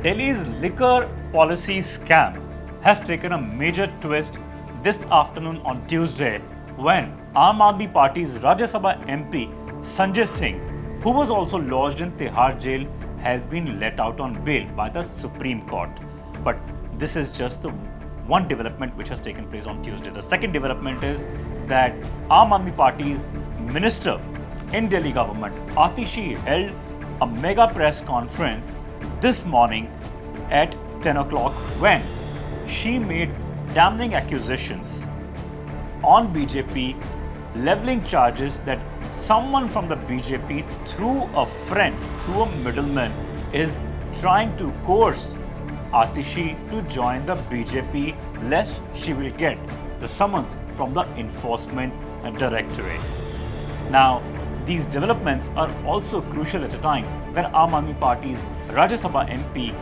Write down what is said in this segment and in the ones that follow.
Delhi's liquor policy scam has taken a major twist this afternoon on Tuesday when Aam Aadmi Party's Rajya Sabha MP Sanjay Singh, who was also lodged in Tihar Jail, has been let out on bail by the Supreme Court. But this is just the one development which has taken place on Tuesday. The second development is that Aam Aadmi Party's minister in Delhi government, Atishi, held a mega press conference this morning at 10 o'clock when she made damning accusations on BJP, leveling charges that someone from the BJP, through a friend, through a middleman, is trying to coerce Atishi to join the BJP lest she will get the summons from the Enforcement Directorate. Now, these developments are also crucial at a time when Aam Aadmi Party's Rajya Sabha MP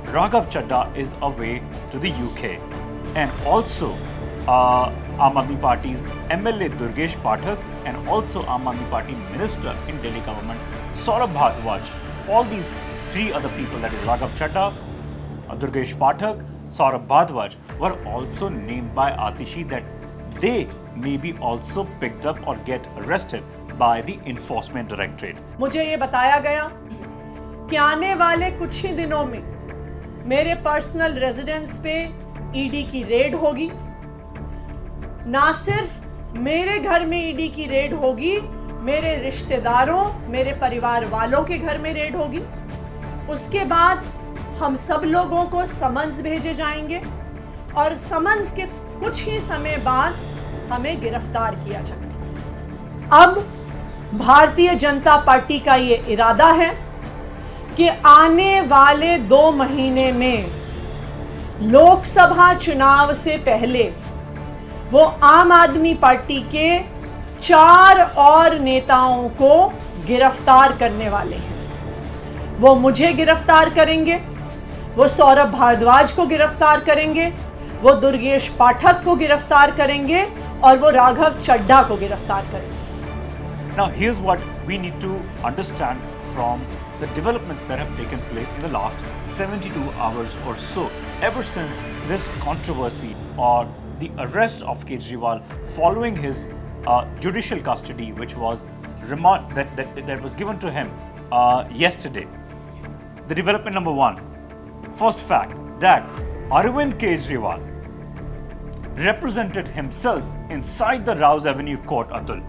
Raghav Chadha is away to the UK, and also Aam Aadmi Party's MLA Durgesh Pathak and also Aam Aadmi Party Minister in Delhi government Saurabh Bhardwaj. All these three other people, that is Raghav Chadha, Durgesh Pathak, Saurabh Bhardwaj, were also named by Atishi that they may be also picked up or get arrested by the Enforcement Directorate. मुझे ये बताया गया कि आने वाले कुछ ही दिनों में मेरे पर्सनल रेजिडेंस पे ईडी की रेड होगी। ना सिर्फ मेरे घर में ईडी की रेड होगी, मेरे रिश्तेदारों, मेरे परिवार वालों के घर में रेड होगी। उसके बाद हम सब लोगों को समन्स भेजे जाएंगे और समन्स के कुछ ही समय बाद हमें गिरफ्तार किया जाएगा। अब भारतीय जनता पार्टी का ये इरादा है कि आने वाले 2 महीने में लोकसभा चुनाव से पहले वो आम आदमी पार्टी के 4 और नेताओं को गिरफ्तार करने वाले हैं। वो मुझे गिरफ्तार करेंगे, वो सौरभ भारद्वाज को गिरफ्तार करेंगे, वो दुर्गेश पाठक को गिरफ्तार करेंगे और वो राघव चड्ढा को गिरफ्तार करेंगे। Now, here's what we need to understand from the developments that have taken place in the last 72 hours or so, ever since this controversy or the arrest of Kejriwal following his judicial custody, which was that was given to him yesterday. The development number 1, first fact that Arvind Kejriwal represented himself inside the Rouse Avenue court, Atul.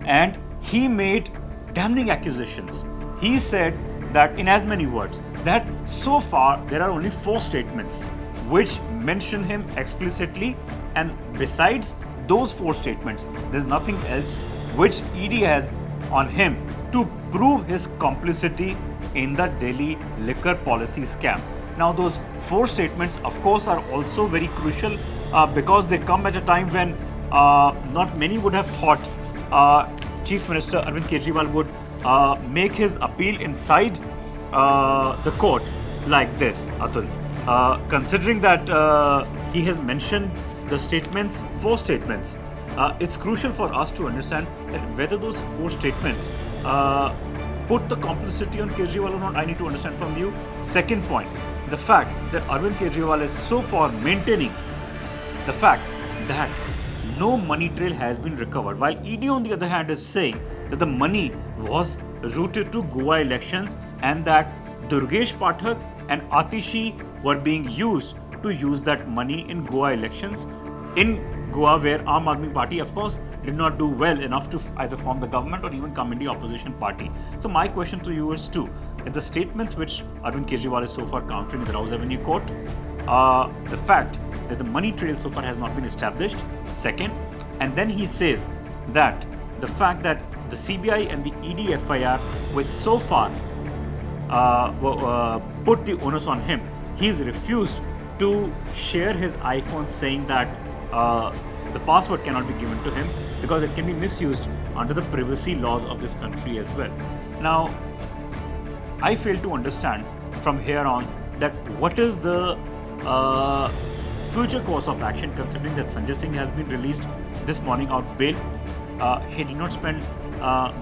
And he made damning accusations. He said that, in as many words, that so far there are only 4 statements which mention him explicitly, and besides those 4 statements, there's nothing else which ED has on him to prove his complicity in the Delhi liquor policy scam. Now, those 4 statements, of course, are also very crucial because they come at a time when not many would have thought Chief Minister Arvind Kejriwal would make his appeal inside the court like this, Atul. Considering that he has mentioned the statements, 4 statements, it's crucial for us to understand that whether those 4 statements put the complicity on Kejriwal or not, I need to understand from you. Second point, the fact that Arvind Kejriwal is so far maintaining the fact that no money trail has been recovered, while ED on the other hand is saying that the money was routed to Goa elections and that Durgesh Pathak and Atishi were being used to use that money in Goa elections in Goa, where Aam Aadmi Party, of course, did not do well enough to either form the government or even come in the opposition party. So my question to you is too, that the statements which Arvind Kejriwal is so far countering in the Rouse Avenue court, the fact that the money trail so far has not been established, second, and then he says that the fact that the CBI and the ED FIR, which so far put the onus on him, he's refused to share his iPhone, saying that the password cannot be given to him because it can be misused under the privacy laws of this country as well. Now, I fail to understand from here on that what is the future course of action, considering that Sanjay Singh has been released this morning out bail. He did not spend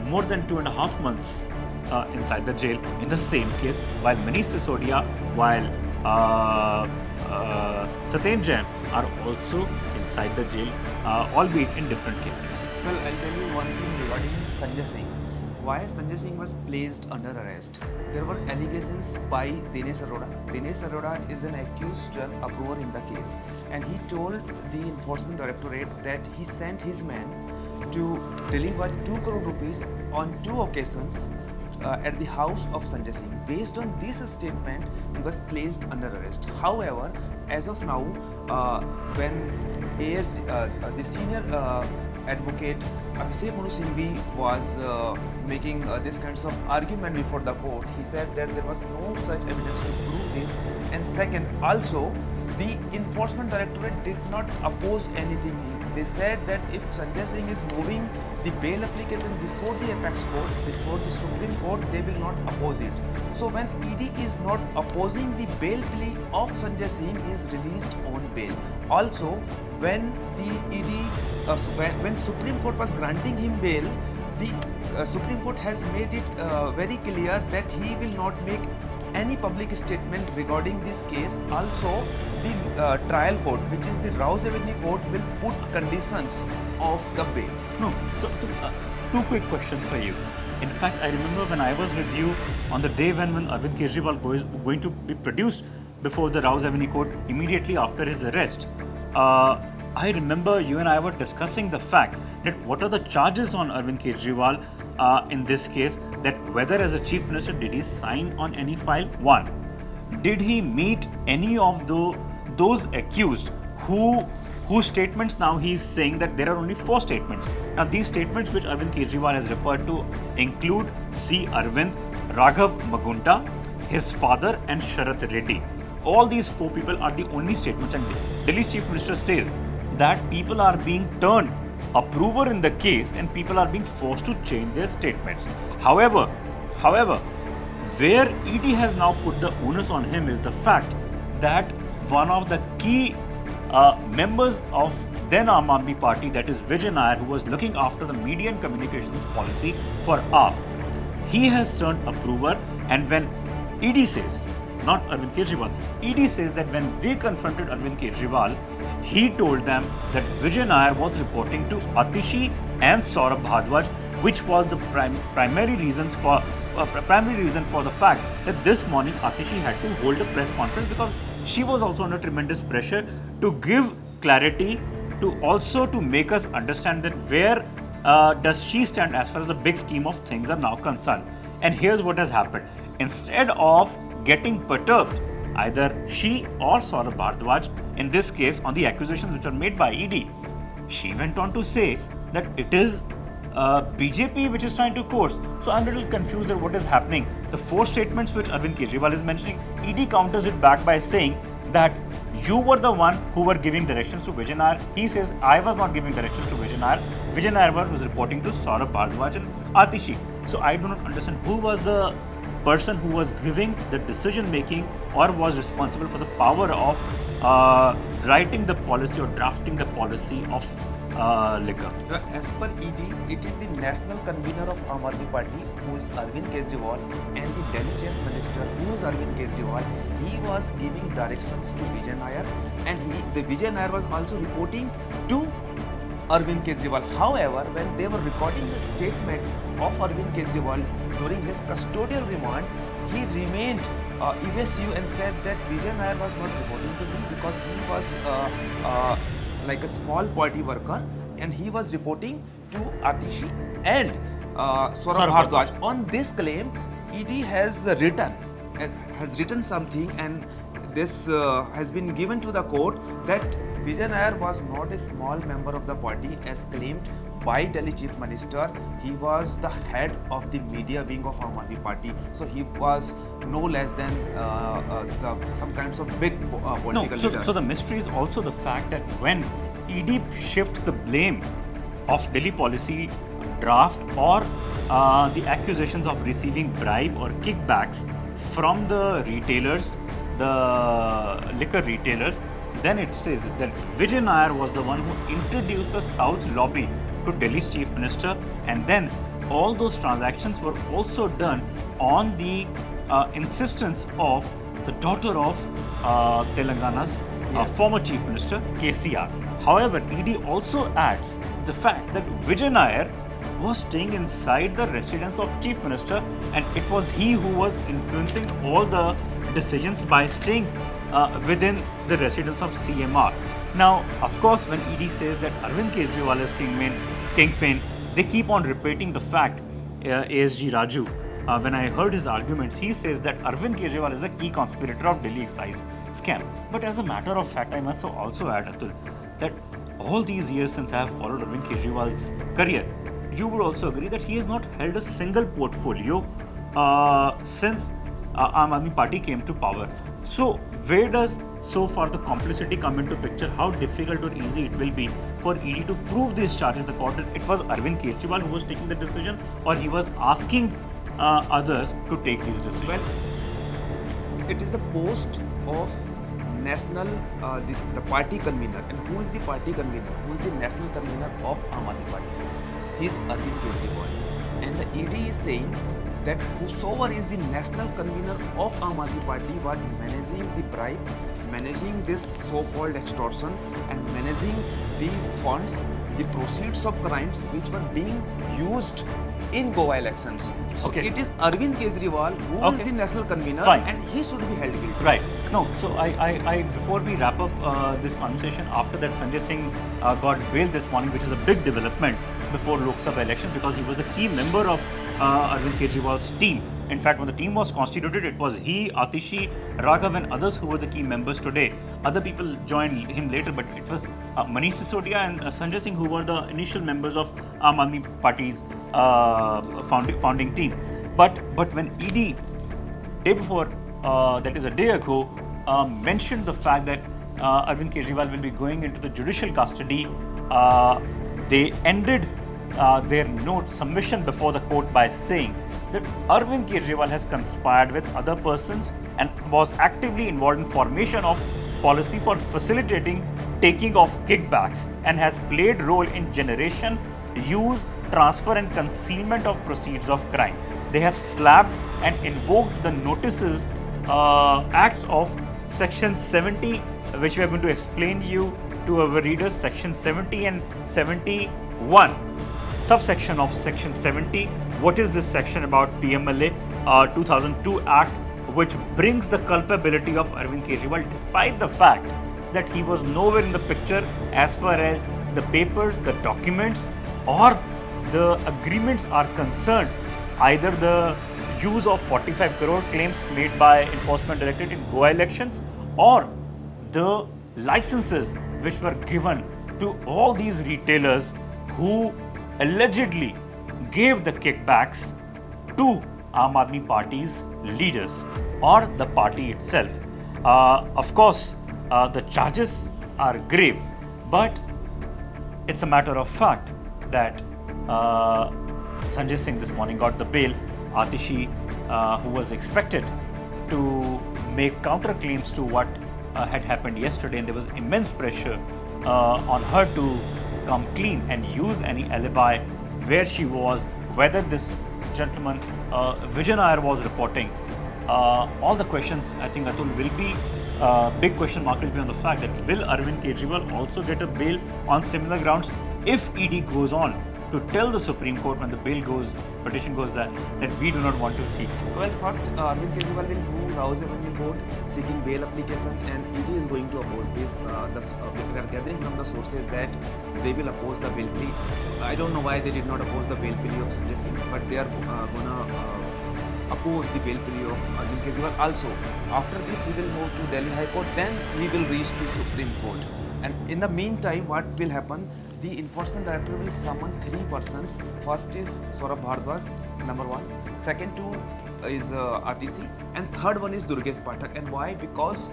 more than 2.5 months inside the jail in the same case, while Manish Sisodia, while Satyen Jain are also inside the jail, albeit in different cases. Well, I'll tell you one thing regarding Sanjay Singh. Why Sanjay Singh was placed under arrest? There were allegations by Dinesh Arora. Dinesh Arora is an accused approver in the case, and he told the Enforcement Directorate that he sent his man to deliver 2 crore rupees on 2 occasions at the house of Sanjay Singh. Based on this statement, he was placed under arrest. However, as of now, when the senior advocate Abhishek Manu Singhvi was making this kinds of argument before the court, he said that there was no such evidence to prove this. And second, also, the Enforcement Directorate did not oppose anything. They said that if Sanjay Singh is moving the bail application before the apex court, before the Supreme Court, they will not oppose it. So when ED is not opposing the bail plea of Sanjay Singh, he is released on bail. Also, when the ED, when Supreme Court was granting him bail, the Supreme Court has made it very clear that he will not make any public statement regarding this case. Also, the trial court, which is the Rouse Avenue court, will put conditions of the bail. No, so two quick questions for you. In fact, I remember when I was with you on the day when Arvind Kejriwal was going to be produced before the Rouse Avenue court immediately after his arrest. I remember you and I were discussing the fact that what are the charges on Arvind Kejriwal in this case, that whether as a chief minister did he sign on any file? One, did he meet any of those accused whose statements now he is saying that there are only 4 statements. Now these statements which Arvind Kejriwal has referred to include C. Arvind, Raghav Magunta, his father and Sharath Reddy. All these 4 people are the only statements, and Delhi's chief minister says that people are being turned approver in the case and people are being forced to change their statements. However, where ED has now put the onus on him is the fact that one of the key members of then Aam Aadmi Party, that is Vijay Nair, who was looking after the media and communications policy for AAP, he has turned approver. And when ED says, not Arvind Kejriwal, ED says that when they confronted Arvind Kejriwal, he told them that Vijay Nair was reporting to Atishi and Saurabh Bhardwaj, which was the primary reason for the fact that this morning Atishi had to hold a press conference, because she was also under tremendous pressure to give clarity, to make us understand that where does she stand as far as the big scheme of things are now concerned. And here's what has happened. Instead of getting perturbed, either she or Saurabh Bhardwaj, in this case on the accusations which are made by ED, she went on to say that it is BJP which is trying to coerce. So I'm a little confused at what is happening. The 4 statements which Arvind Kejriwal is mentioning, ED counters it back by saying that you were the one who were giving directions to Vijay Nair. He says, I was not giving directions to Vijay Nair. Vijay Nair was reporting to Saurabh Bhardwaj and Atishi. So I do not understand who was the person who was giving the decision making or was responsible for the power of writing the policy or drafting the policy of liquor. As per ED, it is the national convener of Aam Aadmi Party, who is Arvind Kejriwal, and the Delhi CM minister, who is Arvind Kejriwal. He was giving directions to Vijay Nair, and the Vijay Nair was also reporting to Arvind Kejriwal. However, when they were recording the statement of Arvind Kejriwal during his custodial remand, he remained evasive and said that Vijay Nair was not reporting to me because he was like a small party worker, and he was reporting to Atishi and Saurabh Bhardwaj. On this claim, ED has written something, and this has been given to the court that Vijay Nair was not a small member of the party as claimed by Delhi Chief Minister. He was the head of the media wing of Aam Aadmi Party, so he was no less than some kinds of big political leader. So the mystery is also the fact that when ED shifts the blame of Delhi policy draft or the accusations of receiving bribe or kickbacks from the retailers, the liquor retailers, then it says that Vijay Nair was the one who introduced the South lobby to Delhi's chief minister, and then all those transactions were also done on the insistence of the daughter of Telangana's former Chief Minister KCR. However, ED also adds the fact that Vijay Nair was staying inside the residence of Chief Minister, and it was he who was influencing all the decisions by staying within the residence of CMR. Now, of course, when ED says that Arvind Kejriwal is kingpin, they keep on repeating the fact. ASG Raju, when I heard his arguments, he says that Arvind Kejriwal is a key conspirator of Delhi excise scam. But as a matter of fact, I must also add, Atul, that all these years since I have followed Arvind Kejriwal's career, you would also agree that he has not held a single portfolio since Aam Aadmi Party came to power. So where does so far the complicity come into picture? How difficult or easy it will be for ED to prove these charges? The court, it was Arvind Kejriwal who was taking the decision, or he was asking others to take these decisions? Well, it is the post of national, the party convener. And who is the party convener? Who is the national convener of Aam Aadmi Party? He is Arvind Kejriwal. And the ED is saying that whosoever is the national convener of Aam Aadmi Party was managing the bribe, managing this so-called extortion, and managing the funds, the proceeds of crimes which were being used in Goa elections. So it is Arvind Kejriwal who is the national convener, and he should be held guilty. Right. No, so I before we wrap up this conversation, after that Sanjay Singh got bail this morning, which is a big development before Lok Sabha election, because he was the key member of Arvind Kejriwal's team. In fact, when the team was constituted, it was he, Atishi, Raghav and others who were the key members today. Other people joined him later, but it was Manish Sisodia and Sanjay Singh who were the initial members of Aam Aadmi Party's founding team. But when ED, day before, that is a day ago, mentioned the fact that Arvind Kejriwal will be going into the judicial custody, they ended their note submission before the court by saying that Arvind Kejriwal has conspired with other persons and was actively involved in formation of policy for facilitating taking of kickbacks and has played role in generation, use, transfer and concealment of proceeds of crime. They have slapped and invoked the notices, acts of section 70, which we are going to explain you to our readers, section 70 and 71. Subsection of section 70. What is this section about? PMLA 2002 Act, which brings the culpability of Arvind Kejriwal despite the fact that he was nowhere in the picture as far as the papers, the documents or the agreements are concerned. Either the use of 45 crore claims made by Enforcement Directorate in Goa elections, or the licenses which were given to all these retailers who allegedly gave the kickbacks to Aam Aadmi Party's leaders or the party itself. Of course, the charges are grave, but it's a matter of fact that Sanjay Singh this morning got the bail. Atishi, who was expected to make counterclaims to what had happened yesterday, and there was immense pressure on her to come clean and use any alibi where she was, whether this gentleman Vijay Nair was reporting. All the questions, I think, Atul, will be big question mark will be on the fact that will Arvind Kejriwal also get a bail on similar grounds if ED goes on to tell the Supreme Court when the petition goes that we do not want to see. Well, first Arvind Kejriwal will move Rouse Avenue Court seeking bail application, and ED is going to oppose this. We are gathering from the sources that they will oppose the bail plea. I don't know why they did not oppose the bail plea of Sanjay Singh, but they are gonna oppose the bail plea of Arvind Kejriwal. Also, after this, he will move to Delhi High Court. Then he will reach to Supreme Court. And in the meantime, what will happen? The Enforcement Directorate will summon 3 persons. First is Saurabh Bhardwaj, number 1. Second two is Atishi, and third one is Durgesh Pathak. And why? Because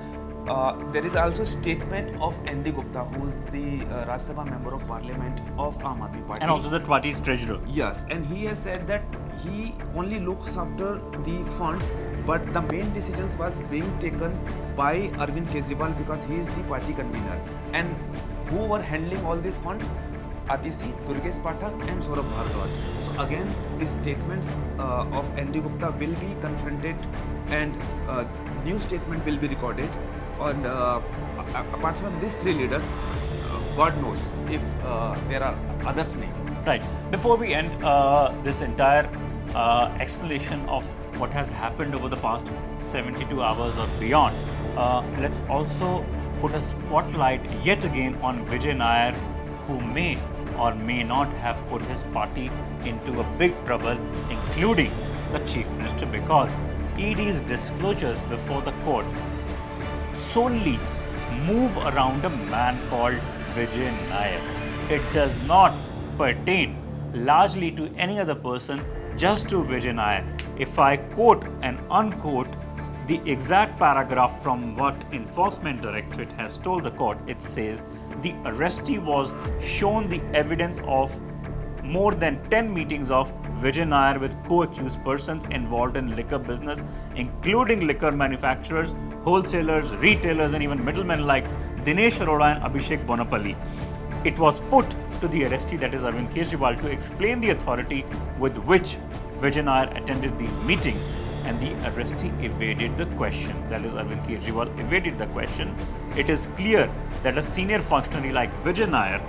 there is also a statement of N.D. Gupta, who is the Rajya Sabha Member of Parliament of Aam Aadmi Party. And also the party's treasurer. Yes, and he has said that he only looks after the funds, but the main decisions was being taken by Arvind Kejriwal because he is the party convener. And who were handling all these funds? Atishi, Durgesh Pathak and Saurabh Bhardwaj. So again, these statements of ND Gupta will be confronted and new statement will be recorded. And apart from these three leaders, God knows if there are others named. Right. Before we end this entire explanation of what has happened over the past 72 hours or beyond, let's also put a spotlight yet again on Vijay Nair, who may or may not have put his party into a big trouble, including the Chief Minister, because ED's disclosures before the court solely move around a man called Vijay Nair. It does not pertain largely to any other person, just to Vijay Nair. If I quote and unquote the exact paragraph from what Enforcement Directorate has told the court, it says the arrestee was shown the evidence of more than 10 meetings of Vijay Nair with co-accused persons involved in liquor business, including liquor manufacturers, wholesalers, retailers, and even middlemen like Dinesh Arora and Abhishek Bonapalli. It was put to the arrestee, that is Arvind Kejriwal, to explain the authority with which Vijay Nair attended these meetings, and the arrestee evaded the question. That is, Arvind Kejriwal evaded the question. It is clear that a senior functionary like Vijay Nair,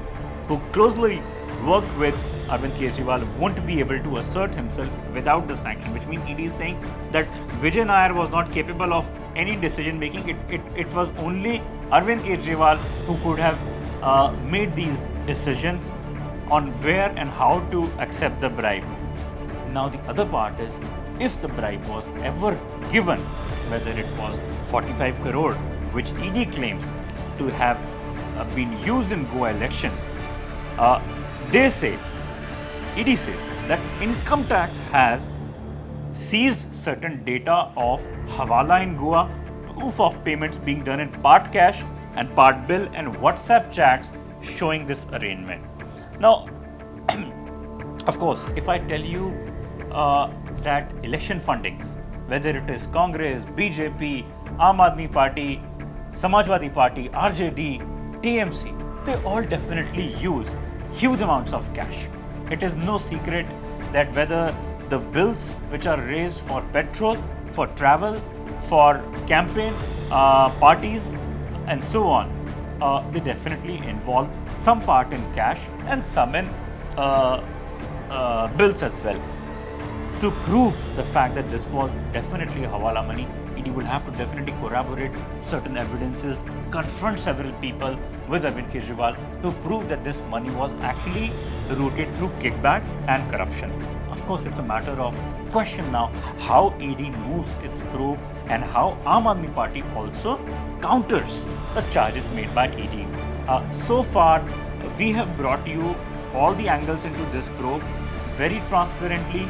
who closely worked with Arvind Kejriwal, won't be able to assert himself without the sanction, which means ED is saying that Vijay Nair was not capable of any decision making. It was only Arvind Kejriwal who could have made these decisions on where and how to accept the bribe. Now the other part is, if the bribe was ever given, whether it was 45 crore, which ED claims to have been used in Goa elections, they say, ED says that income tax has seized certain data of Hawala in Goa, proof of payments being done in part cash and part bill, and WhatsApp chats showing this arrangement. Now, of course, if I tell you that election fundings, whether it is Congress, BJP, Aam Aadmi Party, Samajwadi Party, RJD, TMC, they all definitely use huge amounts of cash. It is no secret that whether the bills which are raised for petrol, for travel, for campaign, parties, and so on, they definitely involve some part in cash and some in bills as well. To prove the fact that this was definitely Hawala money, ED will have to definitely corroborate certain evidences, confront several people with Arvind Kejriwal to prove that this money was actually routed through kickbacks and corruption. Of course, it's a matter of question now how ED moves its probe and how Aam Aadmi Party also counters the charges made by ED. So far, we have brought you all the angles into this probe very transparently,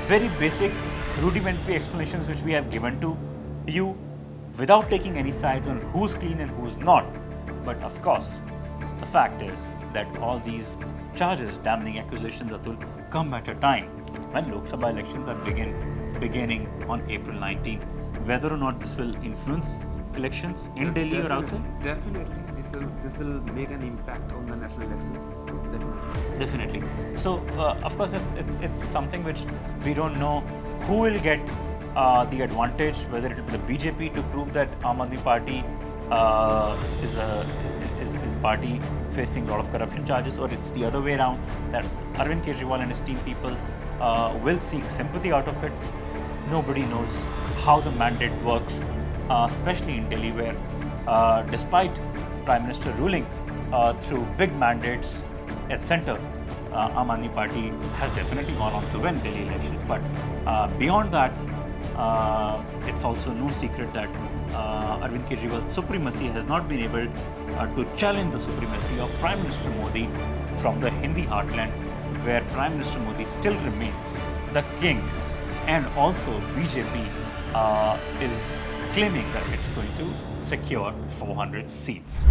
very basic, rudimentary explanations which we have given to you without taking any sides on who's clean and who's not. But of course, the fact is that all these charges, damning accusations, Atul, come at a time when Lok Sabha elections are beginning on April 19. Whether or not this will influence elections in Delhi or outside? Definitely, this will make an impact on the national elections. Definitely. So, of course, it's something which we don't know who will get the advantage, whether it will be the BJP to prove that Aam Aadmi Party is party facing a lot of corruption charges, or it's the other way around, that Arvind Kejriwal and his team people will seek sympathy out of it. Nobody knows how the mandate works, especially in Delhi, where despite Prime Minister ruling through big mandates at centre, Aam Aadmi Party has definitely gone on to win Delhi elections. But beyond that, it's also no secret that Arvind Kejriwal's supremacy has not been able to challenge the supremacy of Prime Minister Modi from the Hindi heartland, where Prime Minister Modi still remains the king, and also BJP is claiming that it's going to secure 400 seats.